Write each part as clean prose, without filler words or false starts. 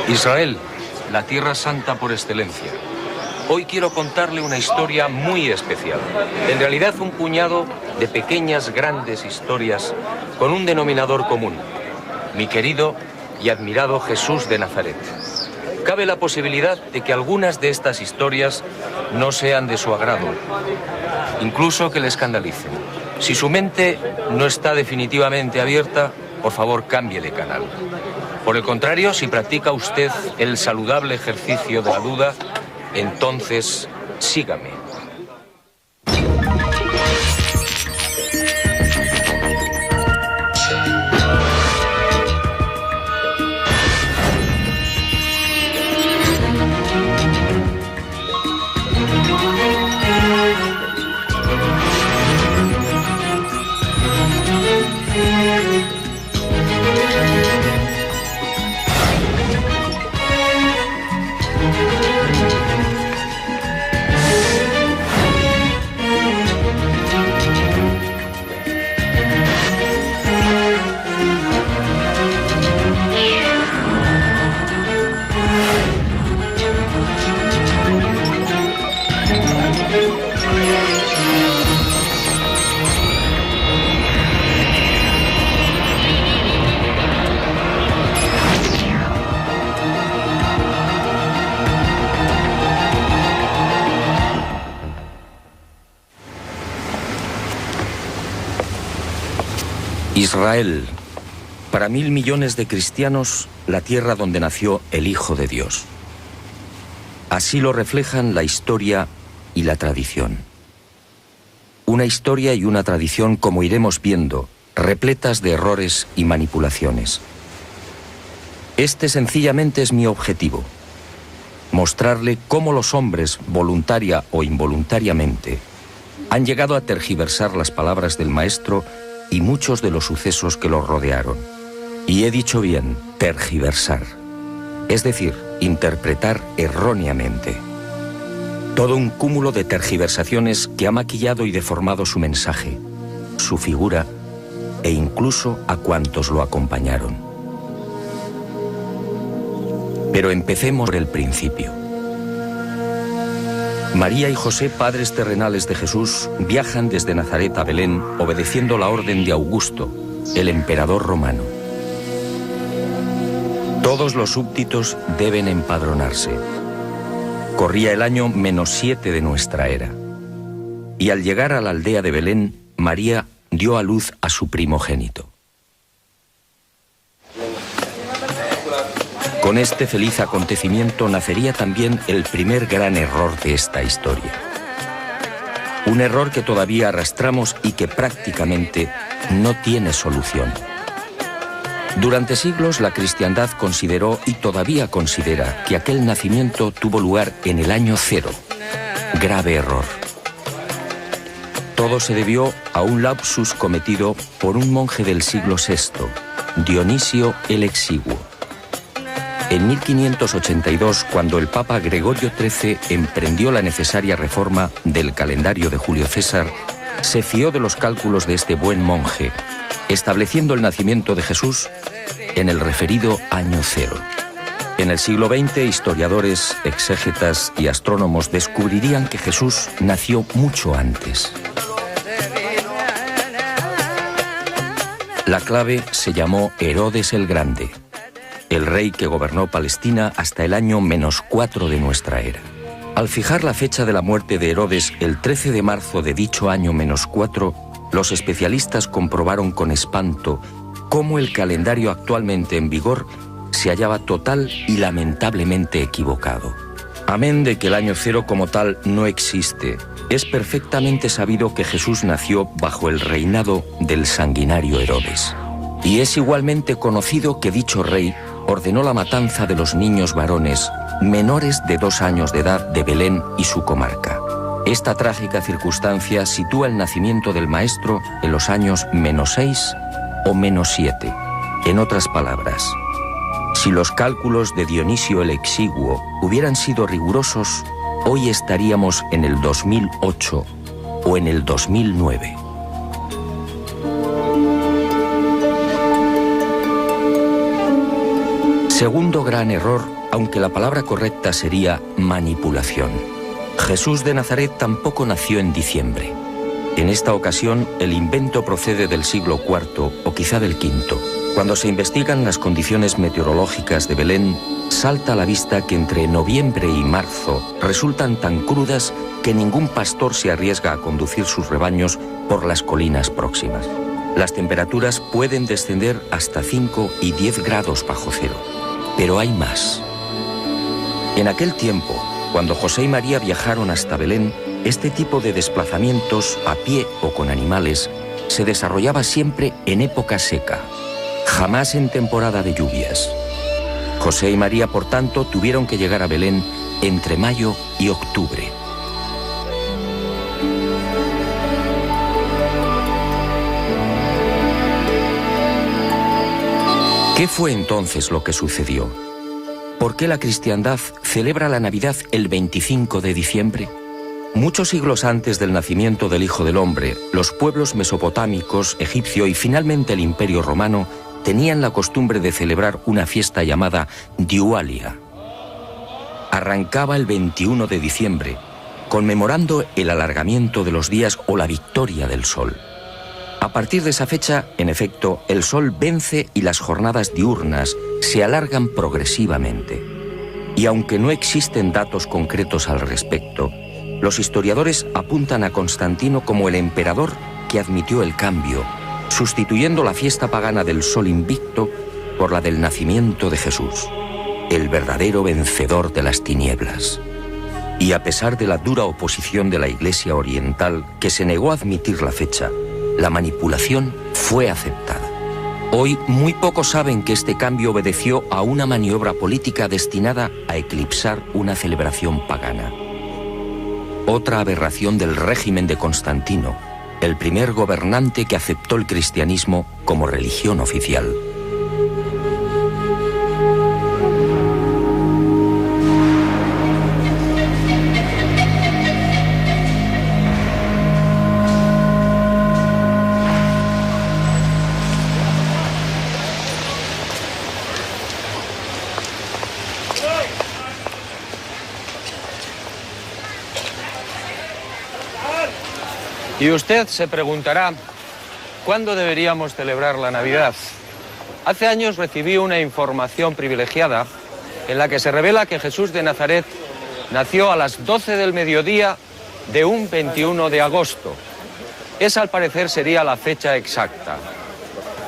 Israel, la tierra santa por excelencia. Hoy quiero contarle una historia muy especial. En realidad un puñado de pequeñas, grandes historias con un denominador común. Mi querido y admirado Jesús de Nazaret. Cabe la posibilidad de que algunas de estas historias no sean de su agrado, incluso que le escandalicen. Si su mente no está definitivamente abierta, por favor cambie de canal. Por el contrario, si practica usted el saludable ejercicio de la duda, entonces sígame. Israel, para 1.000 millones de cristianos, la tierra donde nació el Hijo de Dios. Así lo reflejan la historia y la tradición. Una historia y una tradición, como iremos viendo, repletas de errores y manipulaciones. Este sencillamente es mi objetivo: mostrarle cómo los hombres, voluntaria o involuntariamente, han llegado a tergiversar las palabras del Maestro y muchos de los sucesos que los rodearon. Y he dicho bien, tergiversar. Es decir, interpretar erróneamente. Todo un cúmulo de tergiversaciones que ha maquillado y deformado su mensaje, su figura e incluso a cuantos lo acompañaron. Pero empecemos por el principio. María y José, padres terrenales de Jesús, viajan desde Nazaret a Belén obedeciendo la orden de Augusto, el emperador romano. Todos los súbditos deben empadronarse. Corría el año -7 de nuestra era. Y al llegar a la aldea de Belén, María dio a luz a su primogénito. Con este feliz acontecimiento nacería también el primer gran error de esta historia. Un error que todavía arrastramos y que prácticamente no tiene solución. Durante siglos la cristiandad consideró y todavía considera que aquel nacimiento tuvo lugar en el año 0. Grave error. Todo se debió a un lapsus cometido por un monje del siglo VI, Dionisio el Exiguo. En 1582, cuando el Papa Gregorio XIII emprendió la necesaria reforma del calendario de Julio César, se fió de los cálculos de este buen monje, estableciendo el nacimiento de Jesús en el referido año 0. En el siglo XX, historiadores, exégetas y astrónomos descubrirían que Jesús nació mucho antes. La clave se llamó Herodes el Grande, el rey que gobernó Palestina hasta el año -4 de nuestra era. Al fijar la fecha de la muerte de Herodes el 13 de marzo de dicho año -4, los especialistas comprobaron con espanto cómo el calendario actualmente en vigor se hallaba total y lamentablemente equivocado. Amén de que el año 0 como tal no existe, es perfectamente sabido que Jesús nació bajo el reinado del sanguinario Herodes. Y es igualmente conocido que dicho rey ordenó la matanza de los niños varones menores de 2 años de edad de Belén y su comarca. Esta trágica circunstancia sitúa el nacimiento del Maestro en los años -6 o -7. En otras palabras, si los cálculos de Dionisio el Exiguo hubieran sido rigurosos, hoy estaríamos en el 2008 o en el 2009. Segundo gran error, aunque la palabra correcta sería manipulación. Jesús de Nazaret tampoco nació en diciembre. En esta ocasión, el invento procede del siglo IV o quizá del V. Cuando se investigan las condiciones meteorológicas de Belén, salta a la vista que entre noviembre y marzo resultan tan crudas que ningún pastor se arriesga a conducir sus rebaños por las colinas próximas. Las temperaturas pueden descender hasta 5 y 10 grados bajo cero. Pero hay más. En aquel tiempo, cuando José y María viajaron hasta Belén, este tipo de desplazamientos, a pie o con animales, se desarrollaba siempre en época seca, jamás en temporada de lluvias. José y María, por tanto, tuvieron que llegar a Belén entre mayo y octubre. ¿Qué fue entonces lo que sucedió? ¿Por qué la cristiandad celebra la Navidad el 25 de diciembre? Muchos siglos antes del nacimiento del Hijo del Hombre, los pueblos mesopotámicos, egipcio y finalmente el Imperio Romano tenían la costumbre de celebrar una fiesta llamada Diualia. Arrancaba el 21 de diciembre, conmemorando el alargamiento de los días o la victoria del sol. A partir de esa fecha, en efecto, el sol vence y las jornadas diurnas se alargan progresivamente. Y aunque no existen datos concretos al respecto, los historiadores apuntan a Constantino como el emperador que admitió el cambio, sustituyendo la fiesta pagana del sol invicto por la del nacimiento de Jesús, el verdadero vencedor de las tinieblas. Y a pesar de la dura oposición de la Iglesia Oriental, que se negó a admitir la fecha, la manipulación fue aceptada. Hoy muy pocos saben que este cambio obedeció a una maniobra política destinada a eclipsar una celebración pagana. Otra aberración del régimen de Constantino, el primer gobernante que aceptó el cristianismo como religión oficial. Y usted se preguntará, ¿cuándo deberíamos celebrar la Navidad? Hace años recibí una información privilegiada en la que se revela que Jesús de Nazaret nació a las 12 del mediodía de un 21 de agosto. Esa, al parecer, sería la fecha exacta.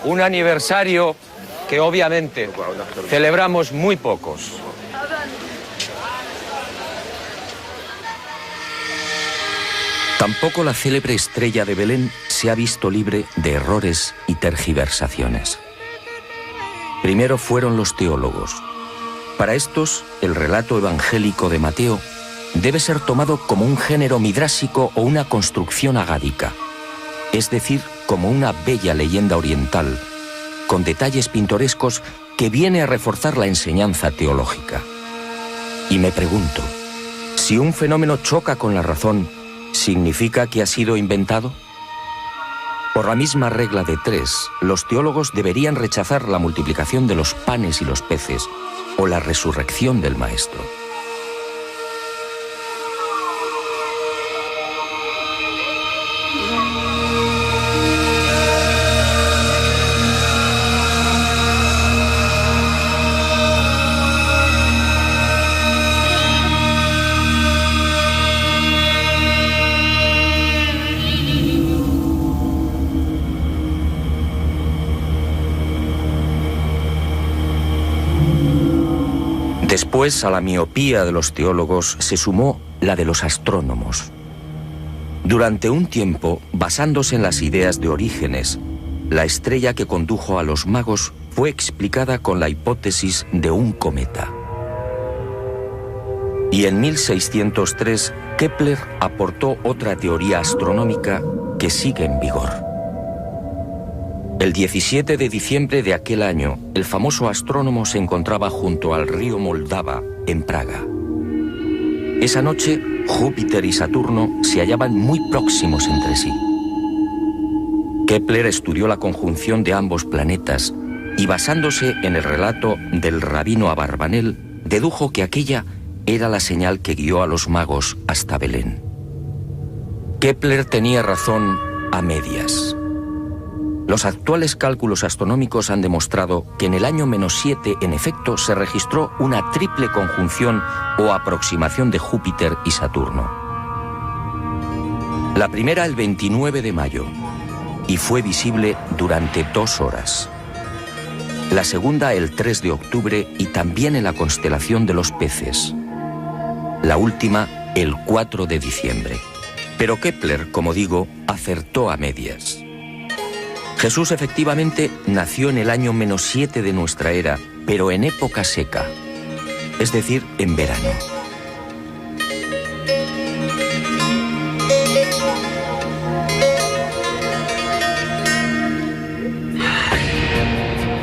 Un aniversario que, obviamente, celebramos muy pocos. Tampoco la célebre estrella de Belén se ha visto libre de errores y tergiversaciones. Primero fueron los teólogos. Para estos, el relato evangélico de Mateo debe ser tomado como un género midrásico o una construcción agádica, es decir, como una bella leyenda oriental, con detalles pintorescos que viene a reforzar la enseñanza teológica. Y me pregunto, si un fenómeno choca con la razón, ¿significa que ha sido inventado? Por la misma regla de 3, los teólogos deberían rechazar la multiplicación de los panes y los peces o la resurrección del Maestro. Después, a la miopía de los teólogos se sumó la de los astrónomos. Durante un tiempo, basándose en las ideas de Orígenes, la estrella que condujo a los magos fue explicada con la hipótesis de un cometa. Y en 1603, Kepler aportó otra teoría astronómica que sigue en vigor. El 17 de diciembre de aquel año, el famoso astrónomo se encontraba junto al río Moldava, en Praga. Esa noche, Júpiter y Saturno se hallaban muy próximos entre sí. Kepler estudió la conjunción de ambos planetas y, basándose en el relato del rabino Abarbanel, dedujo que aquella era la señal que guió a los magos hasta Belén. Kepler tenía razón a medias. Los actuales cálculos astronómicos han demostrado que en el año -7, en efecto, se registró una triple conjunción o aproximación de Júpiter y Saturno. La primera el 29 de mayo, y fue visible durante 2 horas. La segunda el 3 de octubre y también en la constelación de los peces. La última el 4 de diciembre. Pero Kepler, como digo, acertó a medias. Jesús efectivamente nació en el año -7 de nuestra era, pero en época seca, es decir, en verano.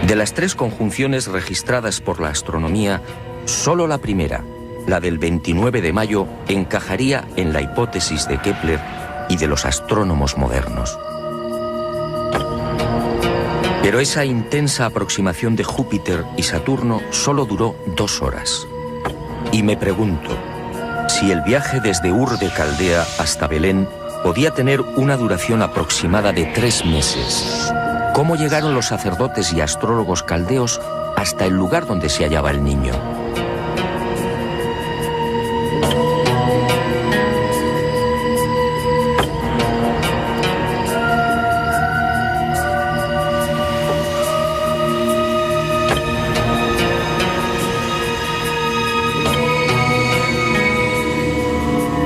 De las 3 conjunciones registradas por la astronomía, solo la primera, la del 29 de mayo, encajaría en la hipótesis de Kepler y de los astrónomos modernos. Pero esa intensa aproximación de Júpiter y Saturno solo duró 2 horas. Y me pregunto, si el viaje desde Ur de Caldea hasta Belén podía tener una duración aproximada de 3 meses, ¿cómo llegaron los sacerdotes y astrólogos caldeos hasta el lugar donde se hallaba el niño?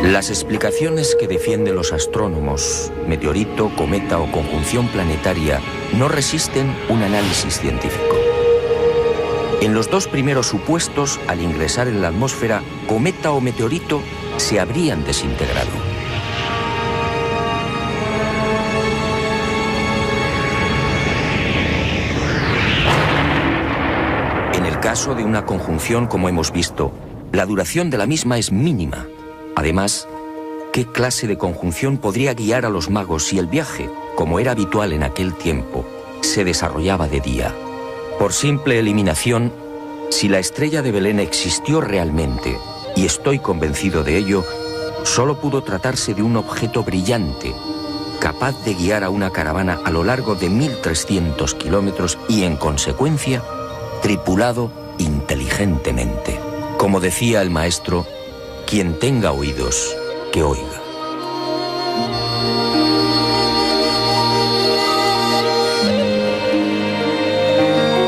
Las explicaciones que defienden los astrónomos, meteorito, cometa o conjunción planetaria, no resisten un análisis científico. En los 2 primeros supuestos, al ingresar en la atmósfera, cometa o meteorito se habrían desintegrado. En el caso de una conjunción, como hemos visto, la duración de la misma es mínima. Además, ¿qué clase de conjunción podría guiar a los magos si el viaje, como era habitual en aquel tiempo, se desarrollaba de día? Por simple eliminación, si la estrella de Belén existió realmente, y estoy convencido de ello, solo pudo tratarse de un objeto brillante, capaz de guiar a una caravana a lo largo de 1300 kilómetros y, en consecuencia, tripulado inteligentemente. Como decía el maestro, quien tenga oídos, que oiga.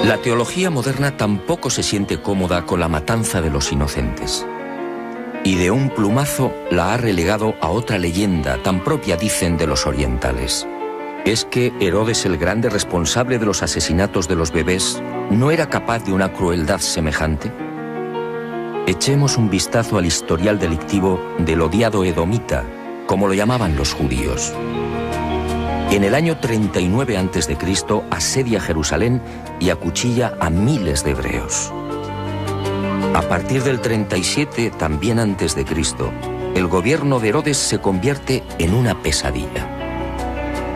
La teología moderna tampoco se siente cómoda con la matanza de los inocentes. Y de un plumazo la ha relegado a otra leyenda tan propia, dicen, de los orientales. ¿Es que Herodes, el grande responsable de los asesinatos de los bebés, no era capaz de una crueldad semejante? Echemos un vistazo al historial delictivo del odiado edomita, como lo llamaban los judíos. En el año 39 a.C. asedia Jerusalén y acuchilla a miles de hebreos. A partir del 37, también antes de Cristo, el gobierno de Herodes se convierte en una pesadilla.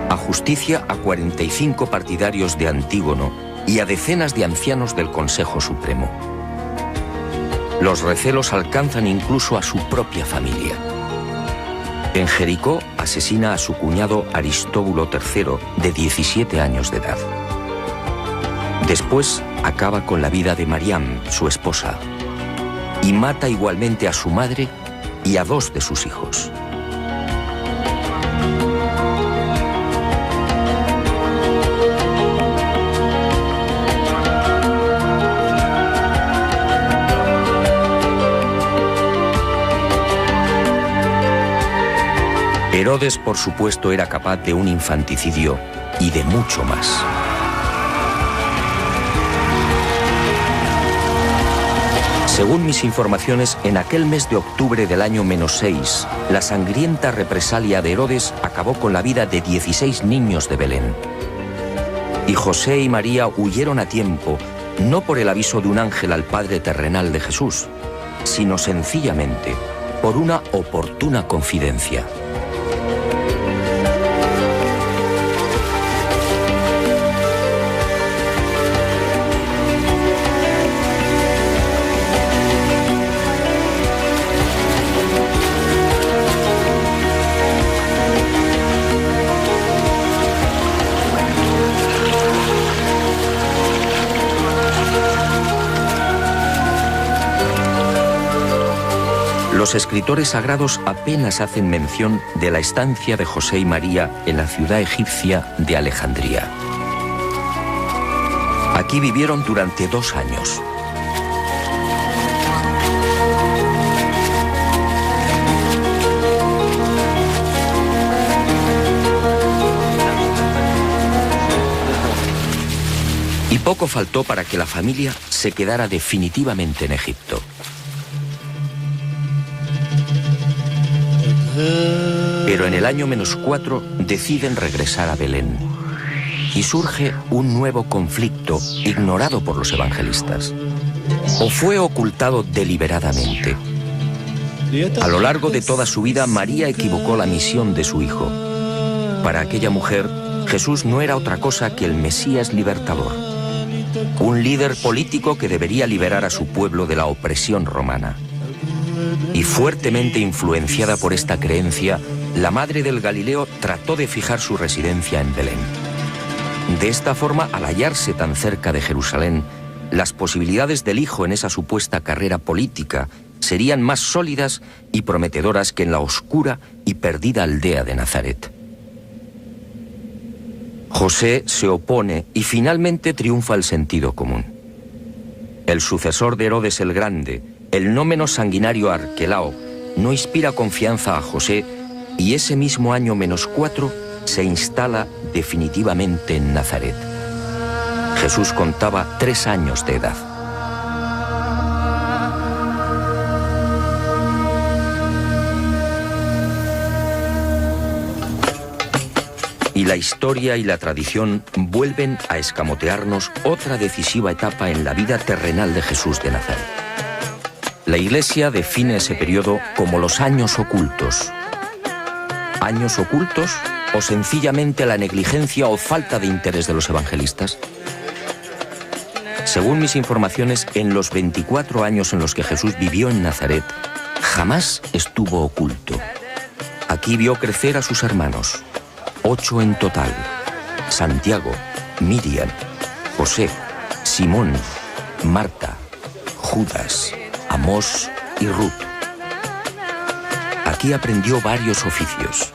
Ajusticia a 45 partidarios de Antígono y a decenas de ancianos del Consejo Supremo. Los recelos alcanzan incluso a su propia familia. En Jericó asesina a su cuñado Aristóbulo III, de 17 años de edad. Después acaba con la vida de Mariam, su esposa, y mata igualmente a su madre y a 2 de sus hijos. Herodes, por supuesto, era capaz de un infanticidio y de mucho más. Según mis informaciones, en aquel mes de octubre del año -6, la sangrienta represalia de Herodes acabó con la vida de 16 niños de Belén. Y José y María huyeron a tiempo, no por el aviso de un ángel al Padre terrenal de Jesús, sino sencillamente por una oportuna confidencia. Los escritores sagrados apenas hacen mención de la estancia de José y María en la ciudad egipcia de Alejandría. Aquí vivieron durante 2 años. Y poco faltó para que la familia se quedara definitivamente en Egipto. Pero en el año -4 deciden regresar a Belén y surge un nuevo conflicto ignorado por los evangelistas. ¿O fue ocultado deliberadamente? A lo largo de toda su vida, María equivocó la misión de su hijo. Para aquella mujer, Jesús no era otra cosa que el Mesías libertador, un líder político que debería liberar a su pueblo de la opresión romana. Y fuertemente influenciada por esta creencia, la madre del Galileo trató de fijar su residencia en Belén. De esta forma, al hallarse tan cerca de Jerusalén, las posibilidades del hijo en esa supuesta carrera política serían más sólidas y prometedoras que en la oscura y perdida aldea de Nazaret. José se opone y finalmente triunfa el sentido común. El sucesor de Herodes el Grande, el no menos sanguinario Arquelao, no inspira confianza a José y ese mismo año -4 se instala definitivamente en Nazaret. Jesús contaba 3 años de edad. Y la historia y la tradición vuelven a escamotearnos otra decisiva etapa en la vida terrenal de Jesús de Nazaret. La Iglesia define ese periodo como los años ocultos. ¿Años ocultos o sencillamente la negligencia o falta de interés de los evangelistas? Según mis informaciones, en los 24 años en los que Jesús vivió en Nazaret, jamás estuvo oculto. Aquí vio crecer a sus hermanos, 8 en total: Santiago, Miriam, José, Simón, Marta, Judas, Amós y Ruth. Aquí aprendió varios oficios.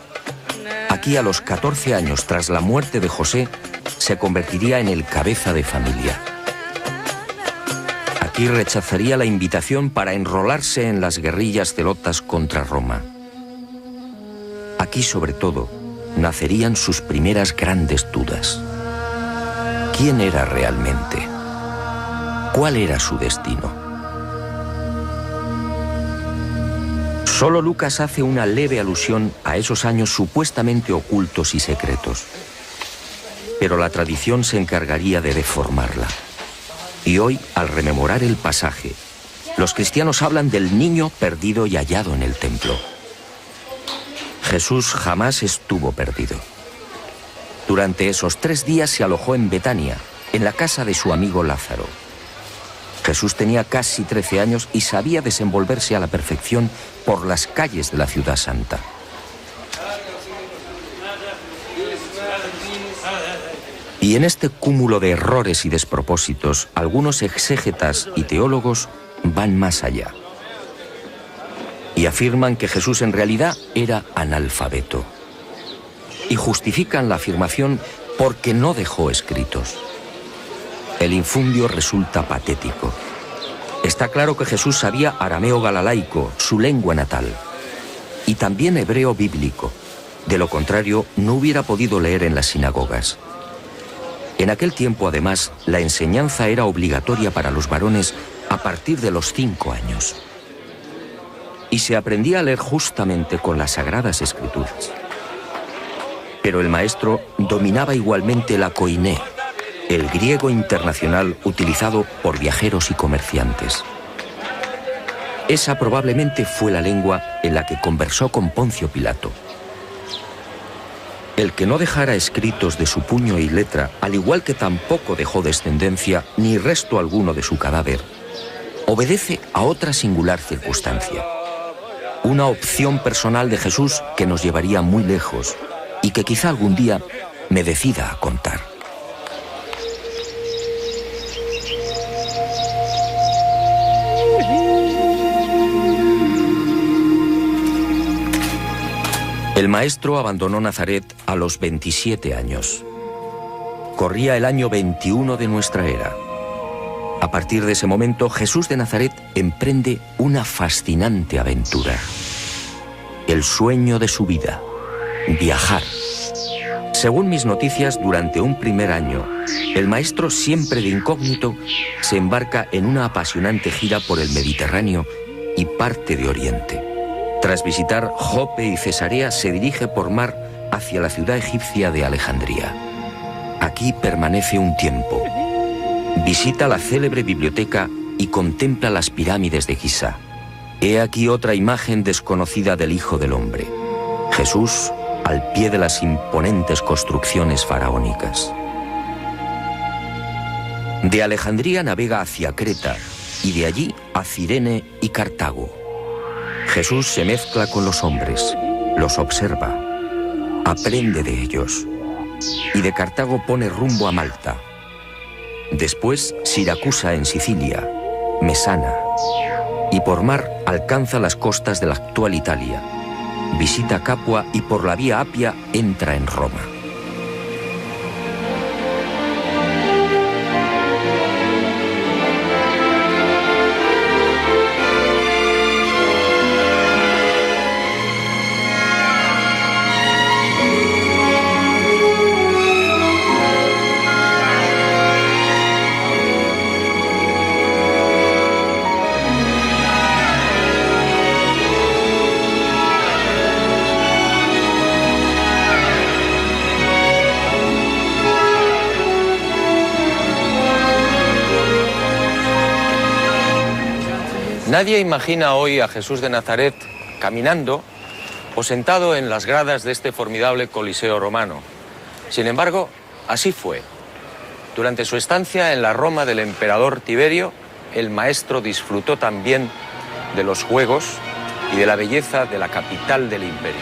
Aquí, a los 14 años, tras la muerte de José, se convertiría en el cabeza de familia. Aquí rechazaría la invitación para enrolarse en las guerrillas celotas contra Roma. Aquí, sobre todo, nacerían sus primeras grandes dudas. ¿Quién era realmente? ¿Cuál era su destino? Solo Lucas hace una leve alusión a esos años supuestamente ocultos y secretos. Pero la tradición se encargaría de deformarla. Y hoy, al rememorar el pasaje, los cristianos hablan del niño perdido y hallado en el templo. Jesús jamás estuvo perdido. Durante esos 3 días se alojó en Betania, en la casa de su amigo Lázaro. Jesús tenía casi 13 años y sabía desenvolverse a la perfección por las calles de la ciudad santa. Y en este cúmulo de errores y despropósitos, algunos exégetas y teólogos van más allá y afirman que Jesús en realidad era analfabeto. Y justifican la afirmación porque no dejó escritos. El infundio resulta patético. Está claro que Jesús sabía arameo galalaico, su lengua natal, y también hebreo bíblico. De lo contrario, no hubiera podido leer en las sinagogas. En aquel tiempo, además, la enseñanza era obligatoria para los varones a partir de los 5 años. Y se aprendía a leer justamente con las Sagradas Escrituras. Pero el maestro dominaba igualmente la koiné, el griego internacional utilizado por viajeros y comerciantes. Esa probablemente fue la lengua en la que conversó con Poncio Pilato. El que no dejara escritos de su puño y letra, al igual que tampoco dejó descendencia ni resto alguno de su cadáver, obedece a otra singular circunstancia. Una opción personal de Jesús que nos llevaría muy lejos y que quizá algún día me decida a contar. El maestro abandonó Nazaret a los 27 años. Corría el año 21 de nuestra era. A partir de ese momento, Jesús de Nazaret emprende una fascinante aventura. El sueño de su vida, viajar. Según mis noticias, durante un primer año, el maestro, siempre de incógnito, se embarca en una apasionante gira por el Mediterráneo y parte de Oriente. Tras visitar Jope y Cesarea, se dirige por mar hacia la ciudad egipcia de Alejandría. Aquí permanece un tiempo. Visita la célebre biblioteca y contempla las pirámides de Giza. He aquí otra imagen desconocida del Hijo del Hombre. Jesús al pie de las imponentes construcciones faraónicas. De Alejandría navega hacia Creta y de allí a Cirene y Cartago. Jesús se mezcla con los hombres, los observa, aprende de ellos y de Cartago pone rumbo a Malta. Después Siracusa en Sicilia, Mesana y por mar alcanza las costas de la actual Italia. Visita Capua y por la vía Apia entra en Roma. Nadie imagina hoy a Jesús de Nazaret caminando o sentado en las gradas de este formidable Coliseo romano. Sin embargo, así fue. Durante su estancia en la Roma del emperador Tiberio, el maestro disfrutó también de los juegos y de la belleza de la capital del imperio.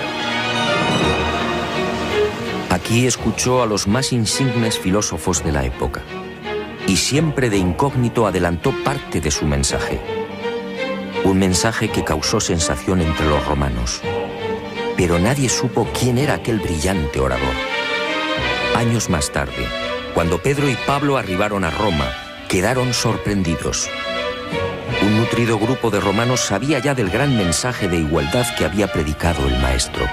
Aquí escuchó a los más insignes filósofos de la época y siempre de incógnito adelantó parte de su mensaje. Un mensaje que causó sensación entre los romanos, pero nadie supo quién era aquel brillante orador. Años más tarde, cuando Pedro y Pablo arribaron a Roma, quedaron sorprendidos. Un nutrido grupo de romanos sabía ya del gran mensaje de igualdad que había predicado el maestro,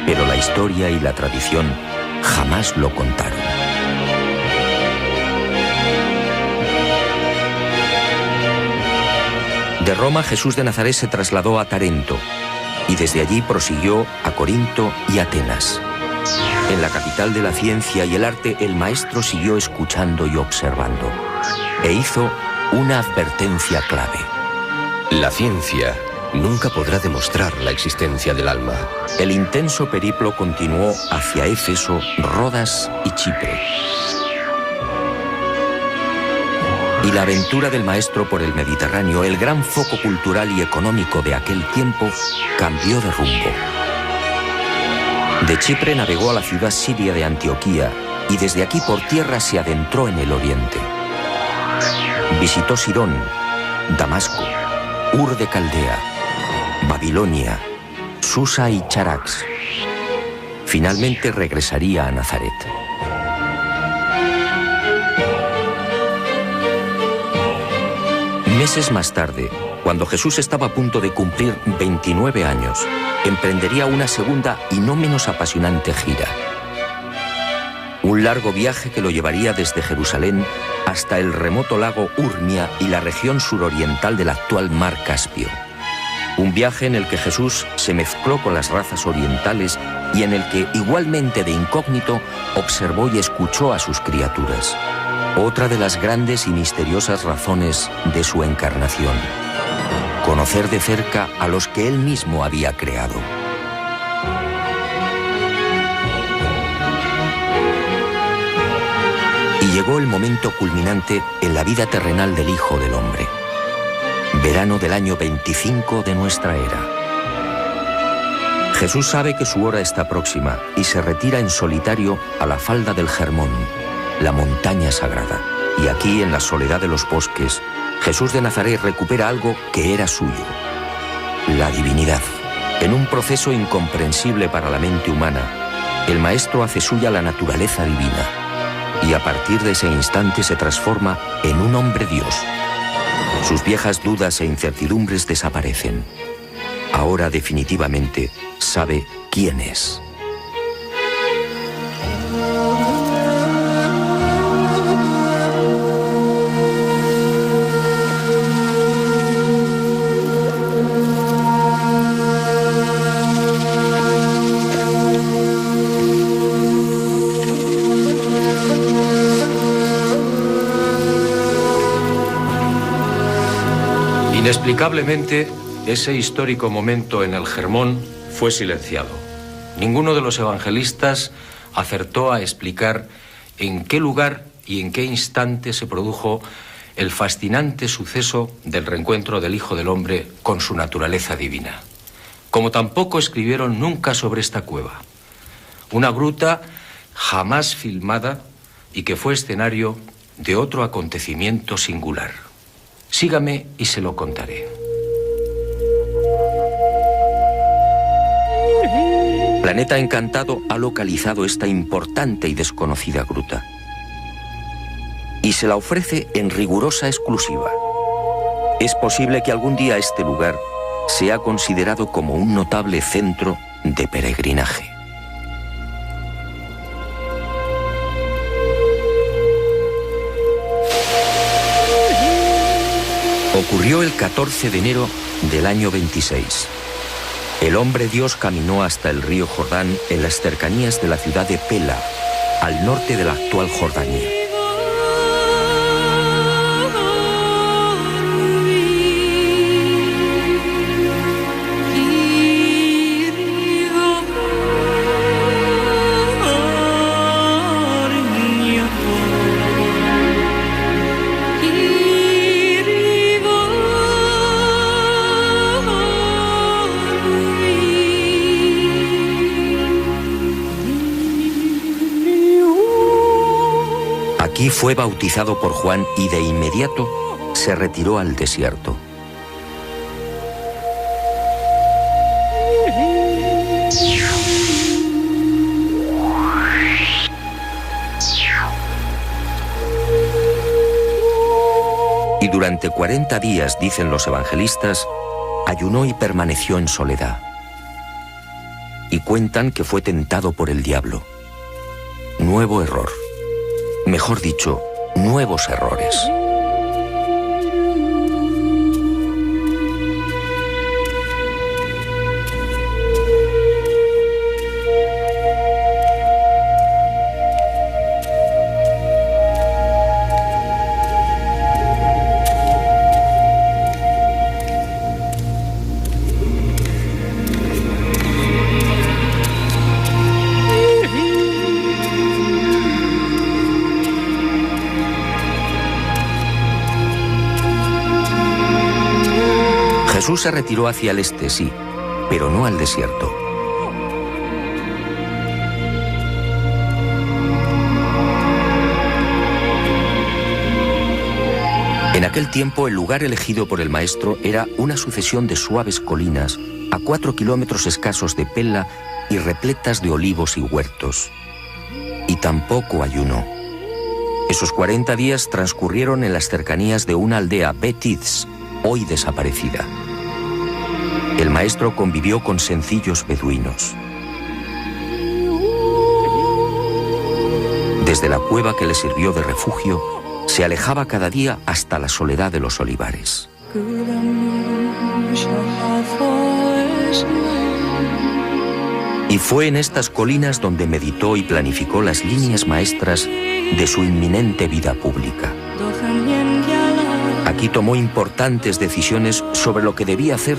pero la historia y la tradición jamás lo contaron. De Roma, Jesús de Nazaret se trasladó a Tarento y desde allí prosiguió a Corinto y Atenas. En la capital de la ciencia y el arte, el maestro siguió escuchando y observando e hizo una advertencia clave. La ciencia nunca podrá demostrar la existencia del alma. El intenso periplo continuó hacia Éfeso, Rodas y Chipre. Y la aventura del maestro por el Mediterráneo, el gran foco cultural y económico de aquel tiempo, cambió de rumbo. De Chipre navegó a la ciudad siria de Antioquía y desde aquí por tierra se adentró en el oriente. Visitó Sidón, Damasco, Ur de Caldea, Babilonia, Susa y Charax. Finalmente regresaría a Nazaret. Meses más tarde, cuando Jesús estaba a punto de cumplir 29 años, emprendería una segunda y no menos apasionante gira. Un largo viaje que lo llevaría desde Jerusalén hasta el remoto lago Urmia y la región suroriental del actual mar Caspio. Un viaje en el que Jesús se mezcló con las razas orientales y en el que, igualmente de incógnito, observó y escuchó a sus criaturas. Otra de las grandes y misteriosas razones de su encarnación: conocer de cerca a los que él mismo había creado. Y llegó el momento culminante en la vida terrenal del Hijo del Hombre. Verano del año 25 de nuestra era. Jesús sabe que su hora está próxima y se retira en solitario a la falda del Hermón, la montaña sagrada. Y aquí, en la soledad de los bosques, Jesús de Nazaret recupera algo que era suyo: la divinidad. En un proceso incomprensible para la mente humana, el Maestro hace suya la naturaleza divina, y a partir de ese instante se transforma en un hombre Dios. Sus viejas dudas e incertidumbres desaparecen. Ahora definitivamente sabe quién es. Inexplicablemente, ese histórico momento en el Hermón fue silenciado. Ninguno de los evangelistas acertó a explicar en qué lugar y en qué instante se produjo el fascinante suceso del reencuentro del Hijo del Hombre con su naturaleza divina. Como tampoco escribieron nunca sobre esta cueva, una gruta jamás filmada y que fue escenario de otro acontecimiento singular. Sígame y se lo contaré. Planeta Encantado ha localizado esta importante y desconocida gruta y se la ofrece en rigurosa exclusiva. Es posible que algún día este lugar sea considerado como un notable centro de peregrinaje. Ocurrió el 14 de enero del año 26. El hombre Dios caminó hasta el río Jordán en las cercanías de la ciudad de Pela, al norte de la actual Jordania. Aquí fue bautizado por Juan y de inmediato se retiró al desierto. Y durante 40 días, dicen los evangelistas, ayunó y permaneció en soledad. Y cuentan que fue tentado por el diablo. Nuevo error. Mejor dicho, nuevos errores. Jesús se retiró hacia el este, sí, pero no al desierto. En aquel tiempo, el lugar elegido por el Maestro era una sucesión de suaves colinas a 4 kilómetros escasos de Pela y repletas de olivos y huertos. Y tampoco ayunó. Esos 40 días transcurrieron en las cercanías de una aldea, Bet-Idz, hoy desaparecida. El Maestro convivió con sencillos beduinos. Desde la cueva que le sirvió de refugio, se alejaba cada día hasta la soledad de los olivares. Y fue en estas colinas donde meditó y planificó las líneas maestras de su inminente vida pública. Aquí tomó importantes decisiones sobre lo que debía hacer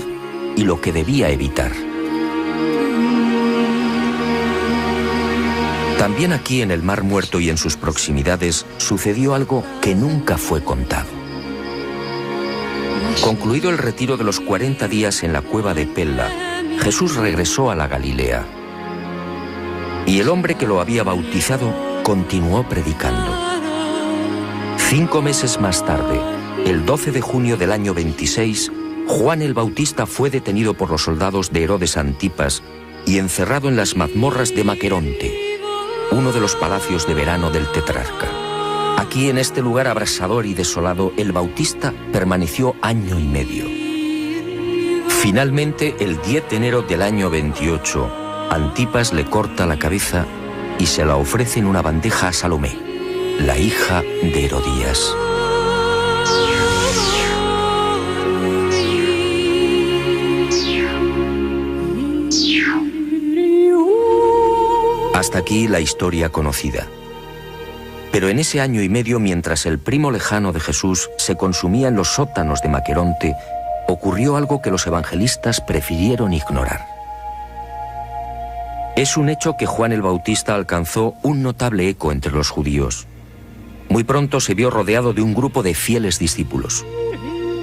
y lo que debía evitar. También aquí en el Mar Muerto y en sus proximidades sucedió algo que nunca fue contado. Concluido el retiro de los 40 días en la cueva de Pella, Jesús regresó a la Galilea. Y el hombre que lo había bautizado continuó predicando. 5 meses más tarde, el 12 de junio del año 26, Juan el Bautista fue detenido por los soldados de Herodes Antipas y encerrado en las mazmorras de Maqueronte, uno de los palacios de verano del tetrarca. Aquí, en este lugar abrasador y desolado, el Bautista permaneció 1 año y medio. Finalmente, el 10 de enero del año 28, Antipas le corta la cabeza y se la ofrece en una bandeja a Salomé, la hija de Herodías. Hasta aquí la historia conocida. Pero en ese 1 año y medio, mientras el primo lejano de Jesús se consumía en los sótanos de Maqueronte, ocurrió algo que los evangelistas prefirieron ignorar. Es un hecho que Juan el Bautista alcanzó un notable eco entre los judíos. Muy pronto se vio rodeado de un grupo de fieles discípulos.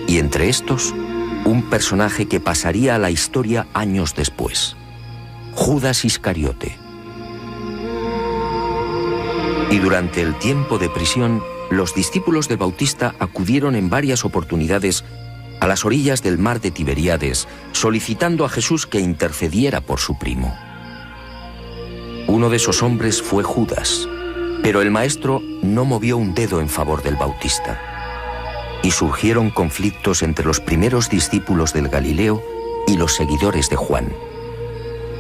Y entre estos, un personaje que pasaría a la historia años después: Judas Iscariote. Y durante el tiempo de prisión, los discípulos del Bautista acudieron en varias oportunidades a las orillas del mar de Tiberíades, solicitando a Jesús que intercediera por su primo. Uno de esos hombres fue Judas, pero el maestro no movió un dedo en favor del Bautista. Y surgieron conflictos entre los primeros discípulos del Galileo y los seguidores de Juan.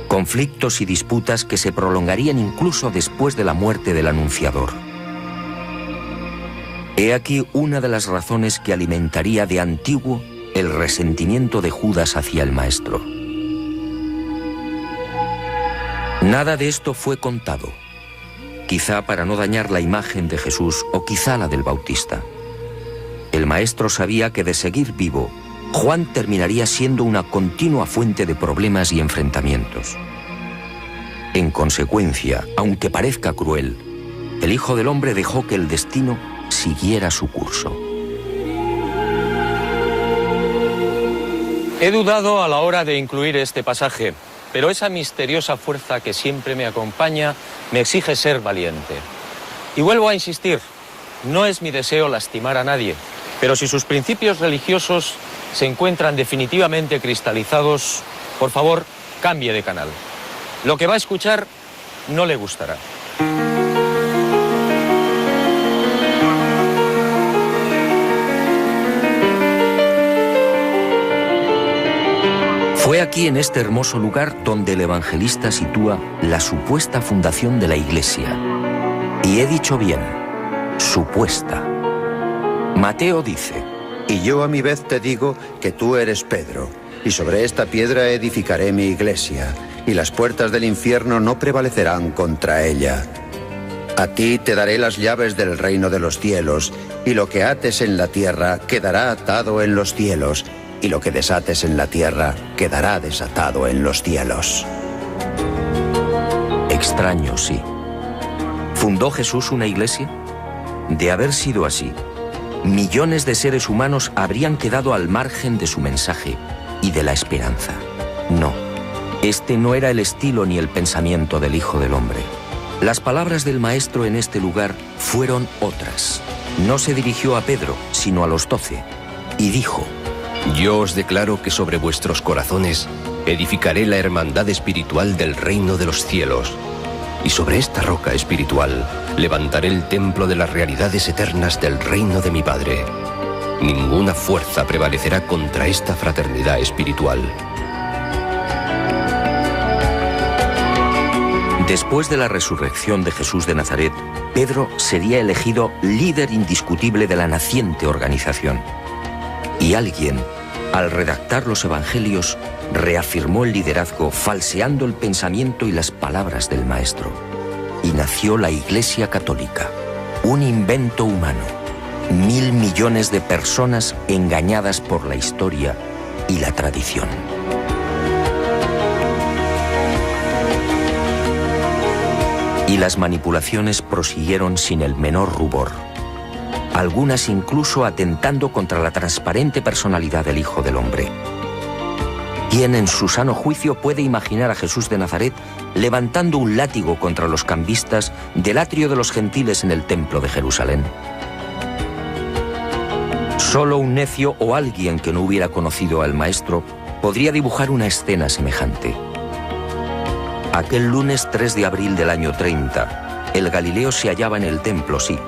Conflictos y disputas que se prolongarían incluso después de la muerte del anunciador. He aquí una de las razones que alimentaría de antiguo el resentimiento de Judas hacia el maestro. Nada de esto fue contado, quizá para no dañar la imagen de Jesús o quizá la del Bautista. El maestro sabía que de seguir vivo, Juan terminaría siendo una continua fuente de problemas y enfrentamientos. En consecuencia, aunque parezca cruel, el Hijo del Hombre dejó que el destino siguiera su curso. He dudado a la hora de incluir este pasaje, pero esa misteriosa fuerza que siempre me acompaña me exige ser valiente. Y vuelvo a insistir, no es mi deseo lastimar a nadie, pero si sus principios religiosos se encuentran definitivamente cristalizados, por favor, cambie de canal. Lo que va a escuchar no le gustará. Fue aquí, en este hermoso lugar, donde el evangelista sitúa la supuesta fundación de la Iglesia. Y he dicho bien, supuesta. Mateo dice: Y yo a mi vez te digo que tú eres Pedro, y sobre esta piedra edificaré mi iglesia, y las puertas del infierno no prevalecerán contra ella. A ti te daré las llaves del reino de los cielos, y lo que ates en la tierra quedará atado en los cielos, y lo que desates en la tierra quedará desatado en los cielos. Extraño, sí. ¿Fundó Jesús una iglesia? De haber sido así, millones de seres humanos habrían quedado al margen de su mensaje y de la esperanza. No, este no era el estilo ni el pensamiento del Hijo del Hombre. Las palabras del Maestro en este lugar fueron otras. No se dirigió a Pedro, sino a los 12, y dijo: Yo os declaro que sobre vuestros corazones edificaré la hermandad espiritual del reino de los cielos, y sobre esta roca espiritual levantaré el templo de las realidades eternas del reino de mi Padre. Ninguna fuerza prevalecerá contra esta fraternidad espiritual. Después de la resurrección de Jesús de Nazaret, Pedro sería elegido líder indiscutible de la naciente organización. Y alguien, al redactar los evangelios, reafirmó el liderazgo falseando el pensamiento y las palabras del Maestro. Y nació la Iglesia Católica, un invento humano. 1.000 millones de personas engañadas por la historia y la tradición. Y las manipulaciones prosiguieron sin el menor rubor, algunas incluso atentando contra la transparente personalidad del Hijo del Hombre. ¿Quién en su sano juicio puede imaginar a Jesús de Nazaret levantando un látigo contra los cambistas del atrio de los gentiles en el templo de Jerusalén? Solo un necio o alguien que no hubiera conocido al Maestro podría dibujar una escena semejante. Aquel lunes 3 de abril del año 30, el Galileo se hallaba en el templo, sí,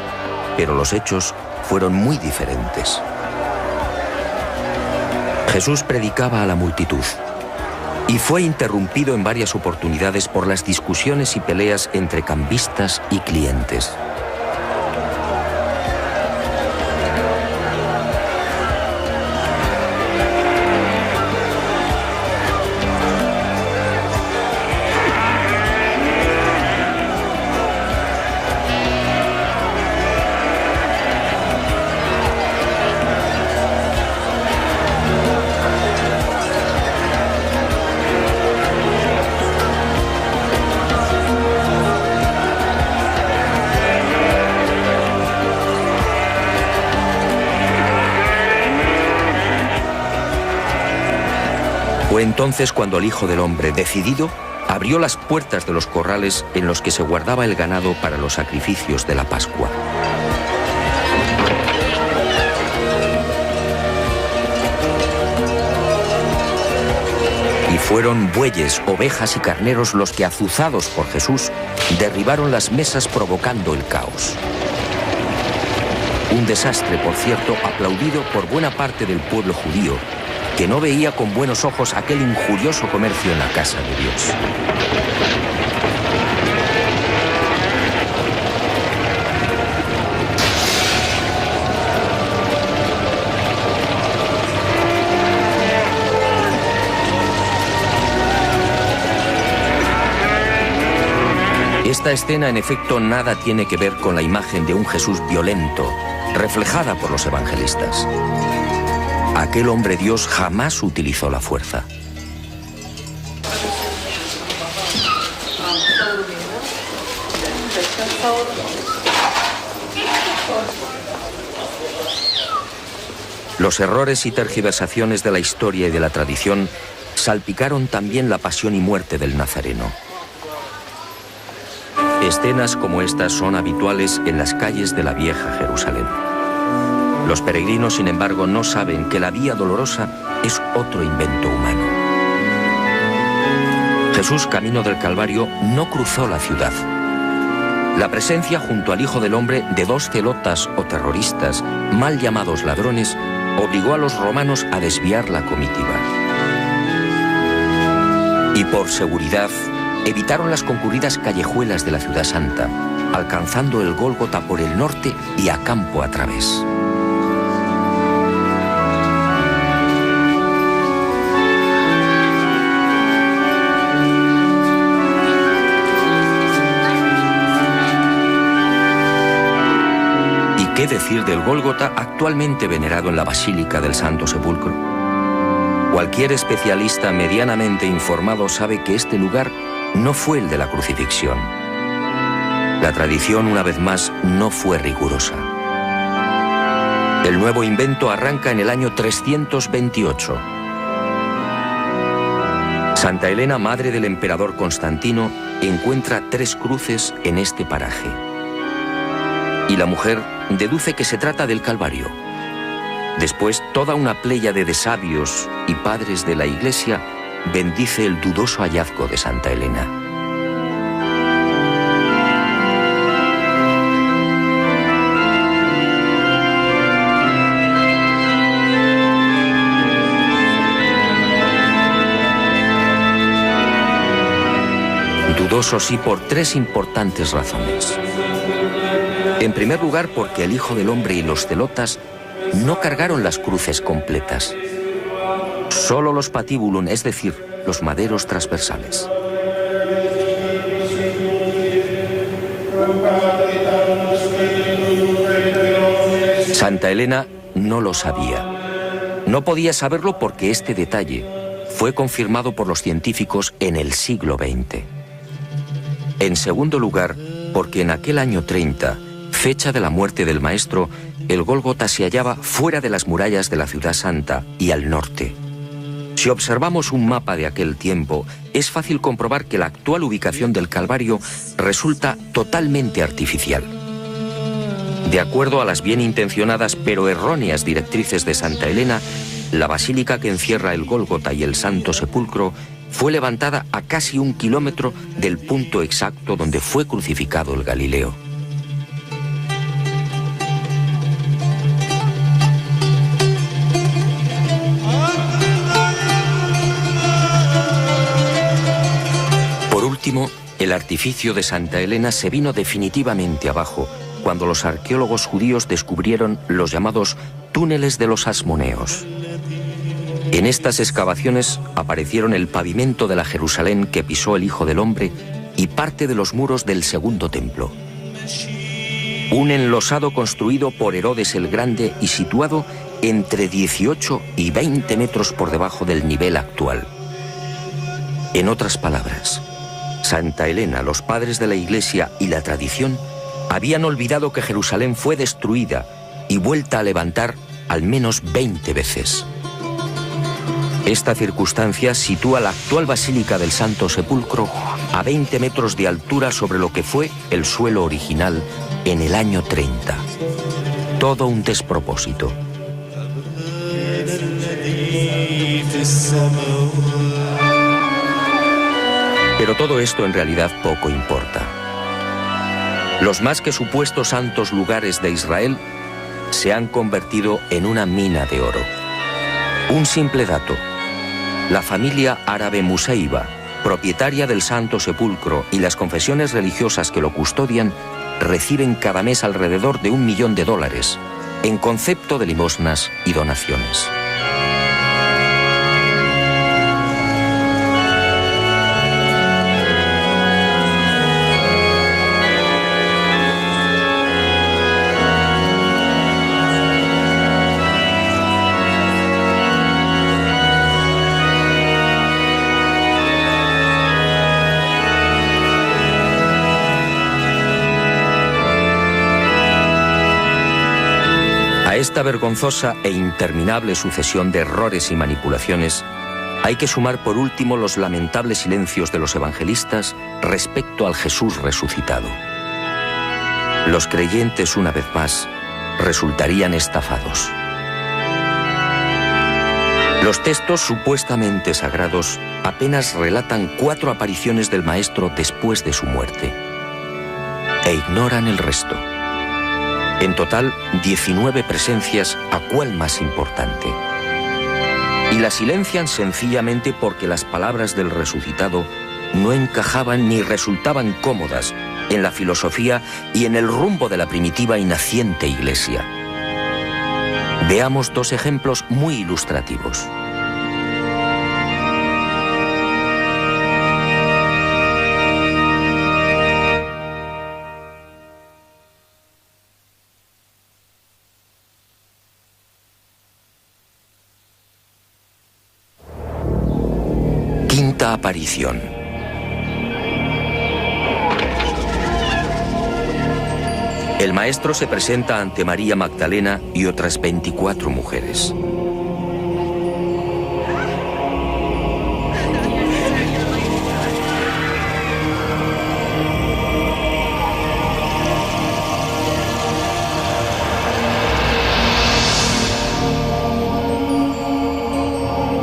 pero los hechos fueron muy diferentes. Jesús predicaba a la multitud y fue interrumpido en varias oportunidades por las discusiones y peleas entre cambistas y clientes. Fue entonces cuando el Hijo del Hombre, decidido, abrió las puertas de los corrales en los que se guardaba el ganado para los sacrificios de la Pascua. Y fueron bueyes, ovejas y carneros los que, azuzados por Jesús, derribaron las mesas provocando el caos. Un desastre, por cierto, aplaudido por buena parte del pueblo judío, que no veía con buenos ojos aquel injurioso comercio en la casa de Dios. Esta escena, en efecto, nada tiene que ver con la imagen de un Jesús violento, reflejada por los evangelistas. Aquel hombre Dios jamás utilizó la fuerza. Los errores y tergiversaciones de la historia y de la tradición salpicaron también la pasión y muerte del Nazareno. Escenas como estas son habituales en las calles de la vieja Jerusalén. Los peregrinos, sin embargo, no saben que la Vía Dolorosa es otro invento humano. Jesús, camino del Calvario, no cruzó la ciudad. La presencia junto al Hijo del Hombre de dos celotas o terroristas, mal llamados ladrones, obligó a los romanos a desviar la comitiva. Y por seguridad, evitaron las concurridas callejuelas de la ciudad santa, alcanzando el Gólgota por el norte y a campo a través. ¿Qué decir del Gólgota, actualmente venerado en la Basílica del Santo Sepulcro? Cualquier especialista medianamente informado sabe que este lugar no fue el de la crucifixión. La tradición, una vez más, no fue rigurosa. El nuevo invento arranca en el año 328. Santa Elena, madre del emperador Constantino, encuentra 3 cruces en este paraje. Y la mujer deduce que se trata del Calvario. Después, toda una pléyade de sabios y padres de la Iglesia bendice el dudoso hallazgo de Santa Elena. Dudoso sí por 3 importantes razones. En primer lugar, porque el Hijo del Hombre y los celotas no cargaron las cruces completas, solo los patibulum, es decir, los maderos transversales. Santa Elena no lo sabía. No podía saberlo porque este detalle fue confirmado por los científicos en el siglo XX. En segundo lugar, porque en aquel año 30, fecha de la muerte del maestro, el Gólgota se hallaba fuera de las murallas de la Ciudad Santa y al norte. Si observamos un mapa de aquel tiempo, es fácil comprobar que la actual ubicación del Calvario resulta totalmente artificial. De acuerdo a las bien intencionadas pero erróneas directrices de Santa Elena, la basílica que encierra el Gólgota y el Santo Sepulcro fue levantada a casi 1 kilómetro del punto exacto donde fue crucificado el Galileo. Por último, el artificio de Santa Elena se vino definitivamente abajo cuando los arqueólogos judíos descubrieron los llamados túneles de los Asmoneos. En estas excavaciones aparecieron el pavimento de la Jerusalén que pisó el Hijo del Hombre y parte de los muros del segundo templo. Un enlosado construido por Herodes el Grande y situado entre 18 y 20 metros por debajo del nivel actual. En otras palabras, Santa Elena, los padres de la Iglesia y la tradición habían olvidado que Jerusalén fue destruida y vuelta a levantar al menos 20 veces. Esta circunstancia sitúa la actual Basílica del Santo Sepulcro a 20 metros de altura sobre lo que fue el suelo original en el año 30. Todo un despropósito. Pero todo esto en realidad poco importa. Los más que supuestos santos lugares de Israel se han convertido en una mina de oro. Un simple dato: la familia árabe Museiba, propietaria del Santo Sepulcro, y las confesiones religiosas que lo custodian reciben cada mes alrededor de $1 millón en concepto de limosnas y donaciones. A esta vergonzosa e interminable sucesión de errores y manipulaciones hay que sumar por último los lamentables silencios de los evangelistas respecto al Jesús resucitado. Los creyentes, una vez más, resultarían estafados. Los textos supuestamente sagrados apenas relatan 4 apariciones del Maestro después de su muerte e ignoran el resto. En total, 19 presencias, ¿a cuál más importante? Y la silencian sencillamente porque las palabras del resucitado no encajaban ni resultaban cómodas en la filosofía y en el rumbo de la primitiva y naciente Iglesia. Veamos 2 ejemplos muy ilustrativos. Quinta aparición. El Maestro se presenta ante María Magdalena y otras 24 mujeres.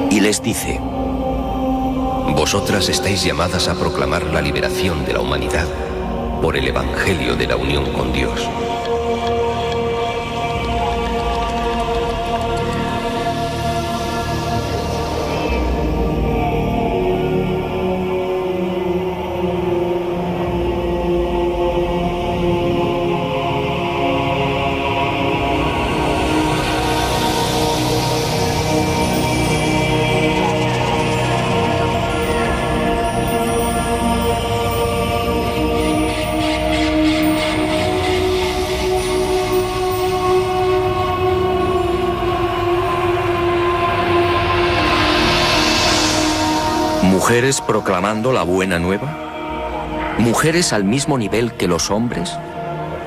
Y les dice: vosotras estáis llamadas a proclamar la liberación de la humanidad por el Evangelio de la unión con Dios. ¿Mujeres proclamando la buena nueva? ¿Mujeres al mismo nivel que los hombres?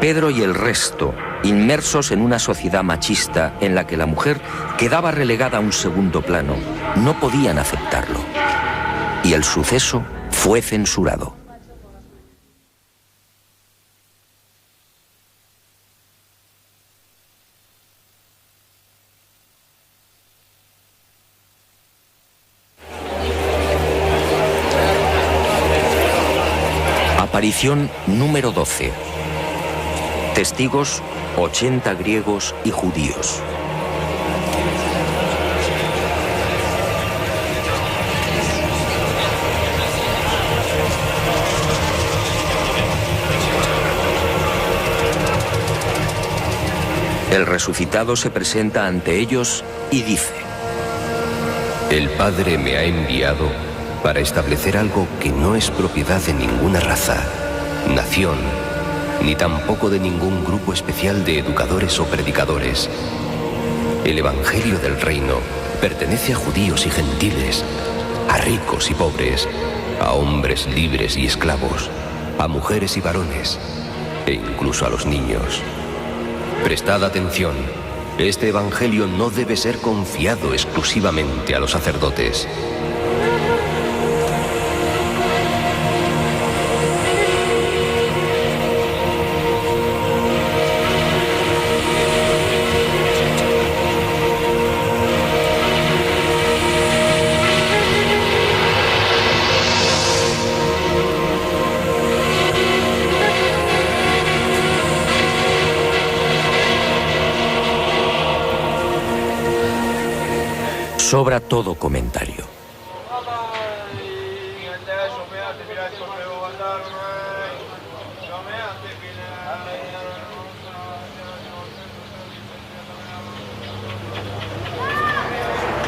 Pedro y el resto, inmersos en una sociedad machista en la que la mujer quedaba relegada a un segundo plano, no podían aceptarlo. Y el suceso fue censurado. Aparición número 12. Testigos 80 griegos y judíos. El resucitado se presenta ante ellos y dice: El Padre me ha enviado para establecer algo que no es propiedad de ninguna raza, nación, ni tampoco de ningún grupo especial de educadores o predicadores. El Evangelio del Reino pertenece a judíos y gentiles, a ricos y pobres, a hombres libres y esclavos, a mujeres y varones, e incluso a los niños. Prestad atención, este Evangelio no debe ser confiado exclusivamente a los sacerdotes. Sobra todo comentario.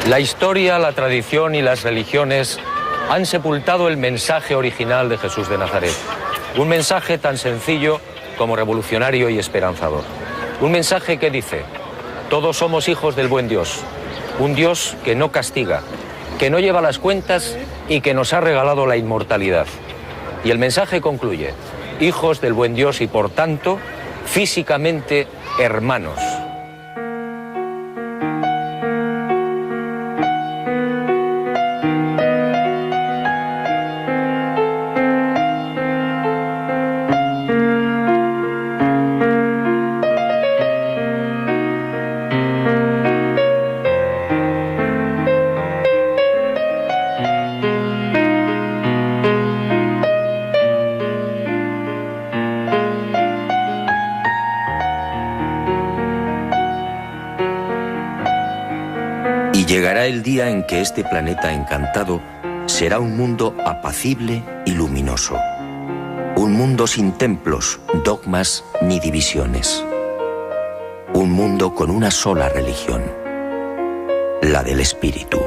La historia, la tradición y las religiones han sepultado el mensaje original de Jesús de Nazaret. Un mensaje tan sencillo como revolucionario y esperanzador. Un mensaje que dice: todos somos hijos del buen Dios. Un Dios que no castiga, que no lleva las cuentas y que nos ha regalado la inmortalidad. Y el mensaje concluye: hijos del buen Dios y por tanto, físicamente hermanos. Llegará el día en que este planeta encantado será un mundo apacible y luminoso. Un mundo sin templos, dogmas ni divisiones. Un mundo con una sola religión, la del espíritu.